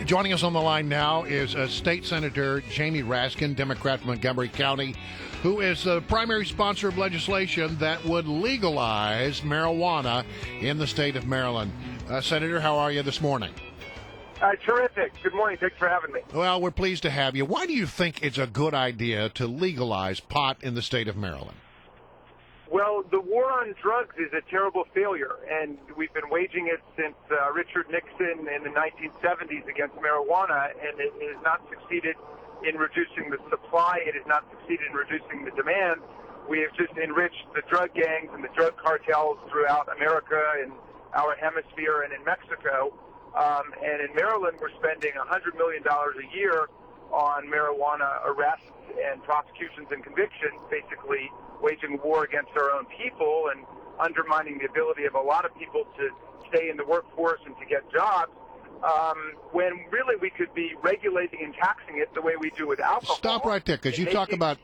Joining us on the line now is State Senator Jamie Raskin, Democrat from Montgomery County, who is the primary sponsor of legislation that would legalize marijuana in the state of Maryland. Senator, how are you this morning? Terrific. Good morning. Thanks for having me. Well, we're pleased to have you. Why do you think it's a good idea to legalize pot in the state of Maryland? Well, the war on drugs is a terrible failure, and we've been waging it since Richard Nixon in the 1970s against marijuana, and it has not succeeded in reducing the supply. It has not succeeded in reducing the demand. We have just enriched the drug gangs and the drug cartels throughout America and our hemisphere and in Mexico. And in Maryland, we're spending $100 million a year on marijuana arrests and prosecutions and convictions, basically waging war against our own people and undermining the ability of a lot of people to stay in the workforce and to get jobs, when really we could be regulating and taxing it the way we do with alcohol. Stop right there, because you talk about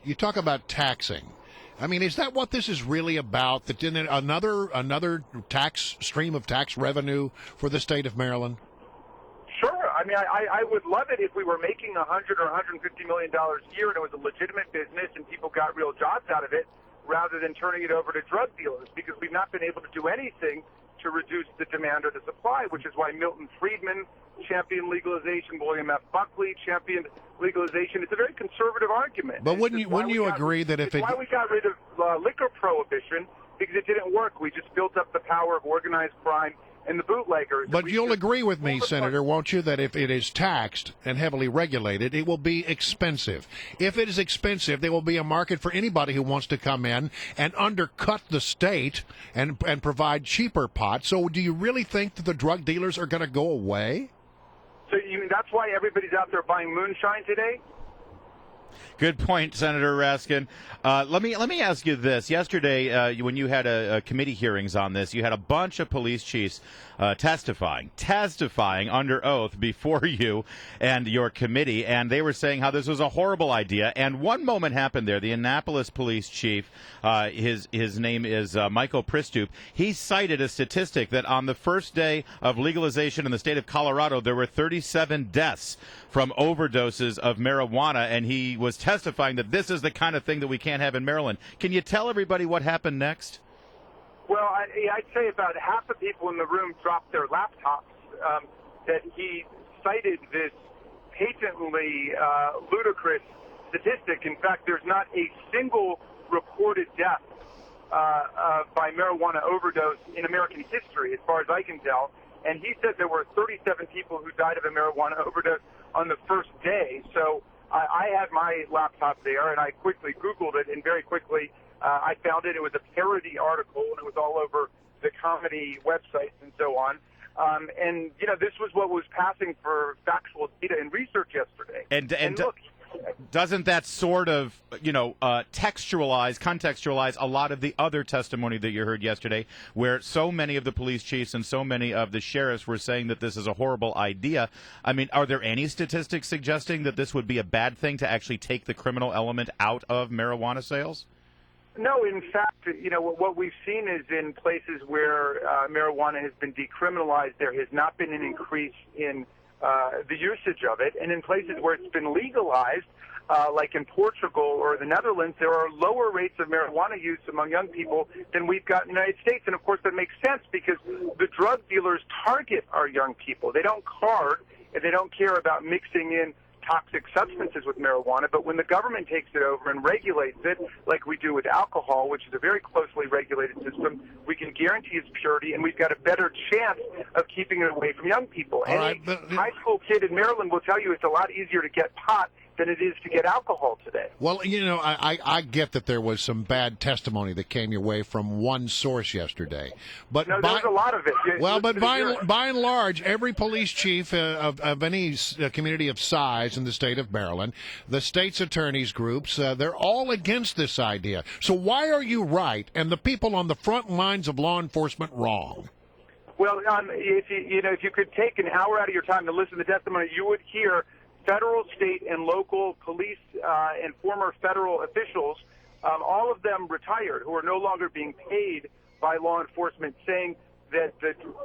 taxing. I mean, is that what this is really about? That another tax stream of tax revenue for the state of Maryland? Sure. I mean, I would love it if we were making $100 or $150 million a year and it was a legitimate business and people got real jobs out of it, rather than turning it over to drug dealers, because we've not been able to do anything to reduce the demand or the supply, which is why Milton Friedman championed legalization, William F. Buckley championed legalization. It's a very conservative argument. But wouldn't you agree that if why we got rid of liquor prohibition, because it didn't work. We just built up the power of organized crime and the bootleggers. But you'll agree with me, Senator, won't you, that if it is taxed and heavily regulated, it will be expensive. If it is expensive, there will be a market for anybody who wants to come in and undercut the state and provide cheaper pot. So do you really think that the drug dealers are going to go away? So you mean that's why everybody's out there buying moonshine today? Good point, Senator Raskin. Let me ask you this. Yesterday, when you had a committee hearings on this, you had a bunch of police chiefs testifying under oath before you and your committee, and they were saying how this was a horrible idea. And one moment happened there. The Annapolis police chief, his name is Michael Pristoop, he cited a statistic that on the first day of legalization in the state of Colorado, there were 37 deaths from overdoses of marijuana, and he was testifying that this is the kind of thing that we can't have in Maryland. Can you tell everybody what happened next? Well, I'd say about half the people in the room dropped their laptops, that he cited this patently ludicrous statistic. In fact, there's not a single reported death by marijuana overdose in American history, as far as I can tell. And he said there were 37 people who died of a marijuana overdose on the first day. So I had my laptop there, and I quickly Googled it, and very quickly I found it. It was a parody article, and it was all over the comedy websites and so on. And, you know, this was what was passing for factual data and research yesterday. And look, doesn't that sort of, contextualize a lot of the other testimony that you heard yesterday, where so many of the police chiefs and so many of the sheriffs were saying that this is a horrible idea? I mean, are there any statistics suggesting that this would be a bad thing to actually take the criminal element out of marijuana sales? No, in fact, what we've seen is in places where marijuana has been decriminalized, there has not been an increase in the usage of it. And in places where it's been legalized, like in Portugal or the Netherlands, there are lower rates of marijuana use among young people than we've got in the United States. And, of course, that makes sense because the drug dealers target our young people. They don't card and they don't care about mixing in toxic substances with marijuana, but when the government takes it over and regulates it, like we do with alcohol, which is a very closely regulated system, we can guarantee its purity, and we've got a better chance of keeping it away from young people. Any high school kid in Maryland will tell you it's a lot easier to get pot than it is to get alcohol today. Well, I get that there was some bad testimony that came your way from one source yesterday. But no, there's a lot of it. Well, but by and large, every police chief of any community of size in the state of Maryland, the state's attorneys groups, they're all against this idea. So why are you right and the people on the front lines of law enforcement wrong? Well, if you could take an hour out of your time to listen to the testimony, you would hear federal, state, and local police and former federal officials, all of them retired, who are no longer being paid by law enforcement, saying that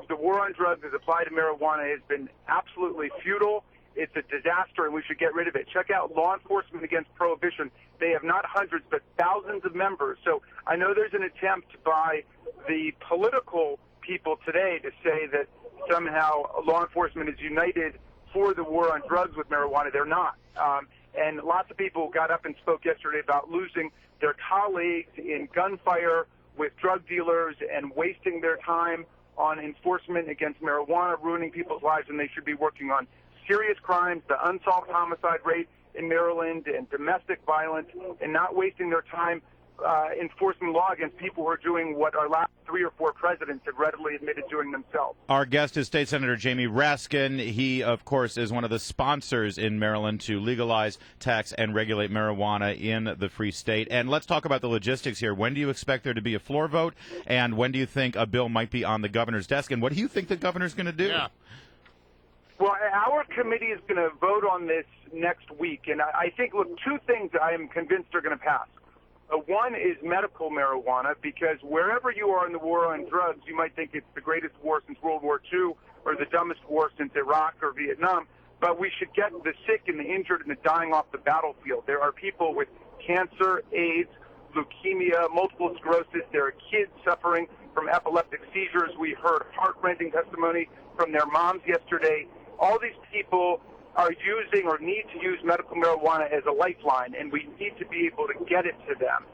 the war on drugs as applied to marijuana has been absolutely futile. It's a disaster, and we should get rid of it. Check out Law Enforcement Against Prohibition. They have not hundreds, but thousands of members. So I know there's an attempt by the political people today to say that somehow law enforcement is united for the war on drugs with marijuana. They're not. And lots of people got up and spoke yesterday about losing their colleagues in gunfire with drug dealers and wasting their time on enforcement against marijuana, ruining people's lives, and they should be working on serious crimes, the unsolved homicide rate in Maryland, and domestic violence, and not wasting their time enforcing law against people who are doing what our last 3 or 4 presidents have readily admitted doing themselves. Our guest is State Senator Jamie Raskin. He, of course, is one of the sponsors in Maryland to legalize, tax, and regulate marijuana in the Free State. And let's talk about the logistics here. When do you expect there to be a floor vote, and when do you think a bill might be on the governor's desk, and what do you think the governor's going to do? Yeah. Well, our committee is going to vote on this next week, and I think, look, 2 things I am convinced are going to pass. One is medical marijuana, because wherever you are in the war on drugs, you might think it's the greatest war since World War II or the dumbest war since Iraq or Vietnam, but we should get the sick and the injured and the dying off the battlefield. There are people with cancer, AIDS, leukemia, multiple sclerosis. There are kids suffering from epileptic seizures. We heard heart-rending testimony from their moms yesterday. All these people are using or need to use medical marijuana as a lifeline, and we need to be able to get it to them.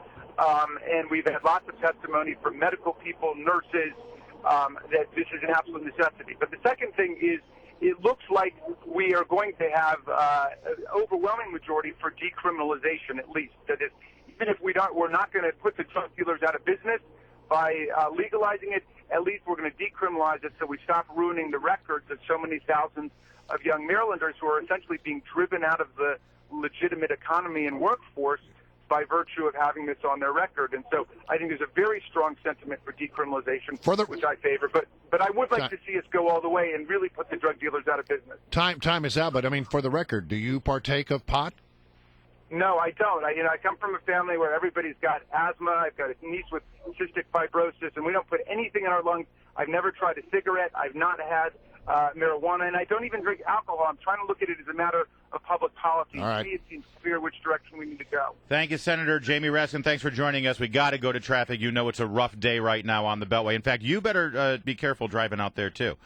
And we've had lots of testimony from medical people, nurses, that this is an absolute necessity. But the second thing is, it looks like we are going to have an overwhelming majority for decriminalization, at least. That is, even if we're not going to put the drug dealers out of business by legalizing it, at least we're going to decriminalize it so we stop ruining the records of so many thousands of young Marylanders who are essentially being driven out of the legitimate economy and workforce by virtue of having this on their record. And so I think there's a very strong sentiment for decriminalization, which I favor. But I would like to see us go all the way and really put the drug dealers out of business. Time is out, but I mean, for the record, do you partake of pot? No, I don't. I come from a family where everybody's got asthma. I've got a niece with cystic fibrosis, and we don't put anything in our lungs. I've never tried a cigarette. I've not had marijuana, and I don't even drink alcohol. I'm trying to look at it as a matter of public policy. All right. To me, it seems clear which direction we need to go. Thank you, Senator Jamie Raskin. Thanks for joining us. We got to go to traffic. You know it's a rough day right now on the Beltway. In fact, you better be careful driving out there, too.